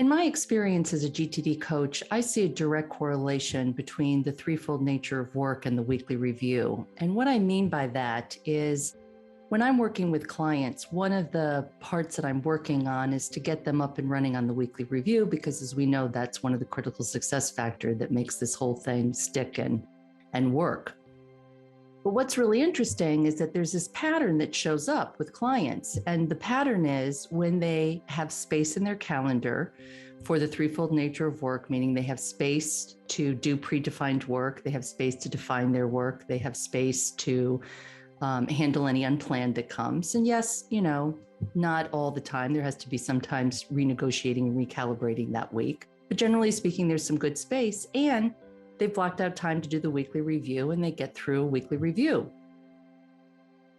In my experience as a GTD coach, I see a direct correlation between the threefold nature of work and the weekly review. And what I mean by that is when I'm working with clients, one of the parts that I'm working on is to get them up and running on the weekly review, because as we know, that's one of the critical success factors that makes this whole thing stick and work. But what's really interesting is that there's this pattern that shows up with clients. And the pattern is when they have space in their calendar for the threefold nature of work, meaning they have space to do predefined work, they have space to define their work, they have space to handle any unplanned that comes. And yes, not all the time. There has to be sometimes renegotiating and recalibrating that week. But generally speaking, there's some good space. And they've blocked out time to do the weekly review and they get through a weekly review.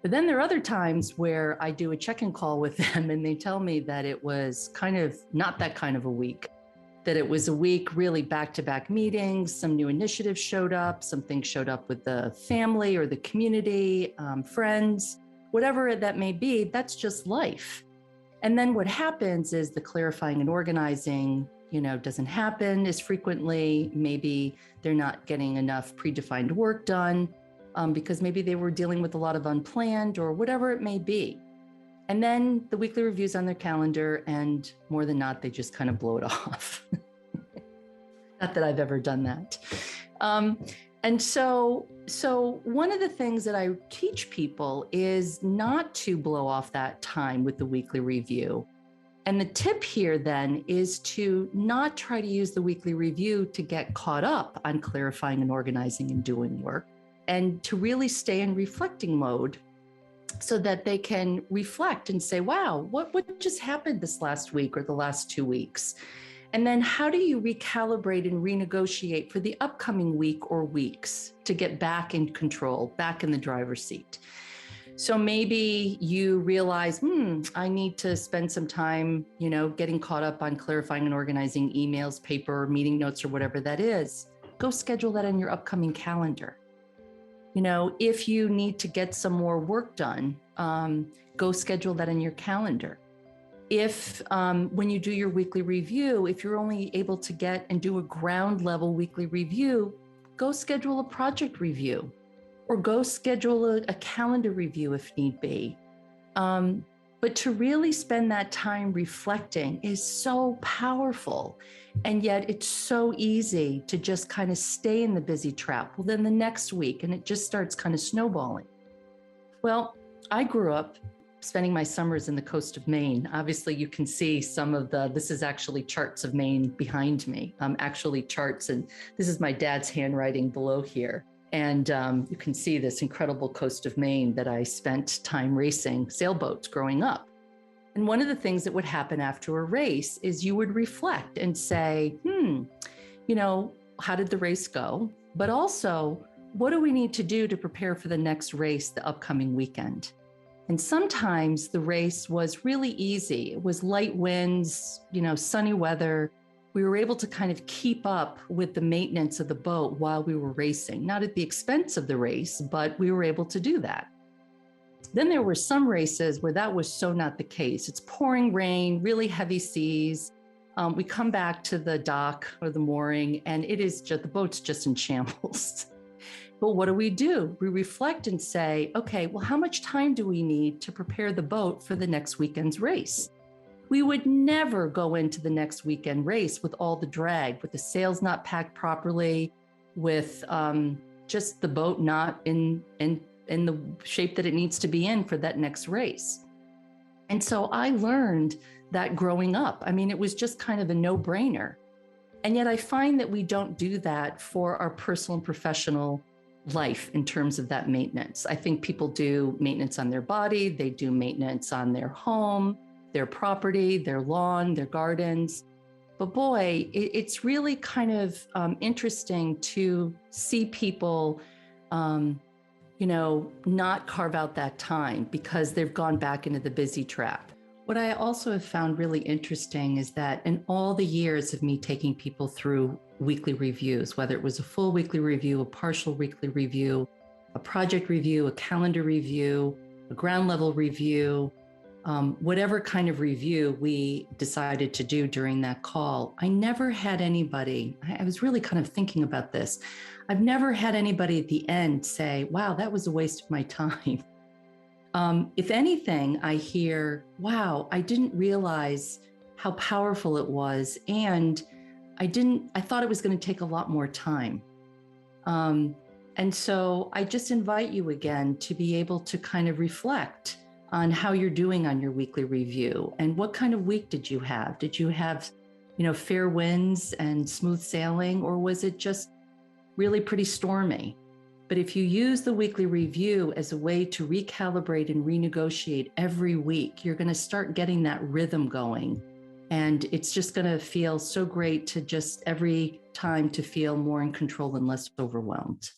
But then there are other times where I do a check-in call with them and they tell me that it was kind of not that kind of a week, that it was a week really back-to-back meetings, some new initiatives showed up, some things showed up with the family or the community, friends, whatever that may be, that's just life. And then what happens is the clarifying and organizing doesn't happen as frequently. Maybe they're not getting enough predefined work done because maybe they were dealing with a lot of unplanned or whatever it may be. And then the weekly review's on their calendar and more than not, they just kind of blow it off. Not that I've ever done that. And so one of the things that I teach people is not to blow off that time with the weekly review. And the tip here then is to not try to use the weekly review to get caught up on clarifying and organizing and doing work, and to really stay in reflecting mode so that they can reflect and say, wow, what just happened this last week or the last 2 weeks? And then how do you recalibrate and renegotiate for the upcoming week or weeks to get back in control, back in the driver's seat? So maybe you realize, I need to spend some time, getting caught up on clarifying and organizing emails, paper, meeting notes, or whatever that is. Go schedule that in your upcoming calendar. If you need to get some more work done, go schedule that in your calendar. If when you do your weekly review, if you're only able to get and do a ground level weekly review, go schedule a project review. Or go schedule a calendar review if need be. But to really spend that time reflecting is so powerful. And yet it's so easy to just kind of stay in the busy trap. Well, then the next week, and it just starts kind of snowballing. Well, I grew up spending my summers in the coast of Maine. Obviously, you can see some of this is actually charts of Maine behind me. Actually charts, and this is my dad's handwriting below here. And you can see this incredible coast of Maine that I spent time racing sailboats growing up. And one of the things that would happen after a race is you would reflect and say, how did the race go? But also, what do we need to do to prepare for the next race the upcoming weekend? And sometimes the race was really easy. It was light winds, sunny weather. We were able to kind of keep up with the maintenance of the boat while we were racing, not at the expense of the race, but we were able to do that. Then there were some races where that was so not the case. It's pouring rain, really heavy seas. We come back to the dock or the mooring and the boat's just in shambles. But what do? We reflect and say, okay, well, how much time do we need to prepare the boat for the next weekend's race? We would never go into the next weekend race with all the drag, with the sails not packed properly, with just the boat not in the shape that it needs to be in for that next race. And so I learned that growing up. I mean, it was just kind of a no-brainer. And yet I find that we don't do that for our personal and professional life in terms of that maintenance. I think people do maintenance on their body, they do maintenance on their home, their property, their lawn, their gardens. But boy, it's really kind of interesting to see people, not carve out that time because they've gone back into the busy trap. What I also have found really interesting is that in all the years of me taking people through weekly reviews, whether it was a full weekly review, a partial weekly review, a project review, a calendar review, a ground level review, whatever kind of review we decided to do during that call, I never had anybody, I was really kind of thinking about this. I've never had anybody at the end say, wow, that was a waste of my time. If anything, I hear, wow, I didn't realize how powerful it was. And I thought it was going to take a lot more time. And so I just invite you again to be able to kind of reflect on how you're doing on your weekly review and what kind of week did you have? Did you have, fair winds and smooth sailing, or was it just really pretty stormy? But if you use the weekly review as a way to recalibrate and renegotiate every week, you're going to start getting that rhythm going. And it's just going to feel so great to just every time to feel more in control and less overwhelmed.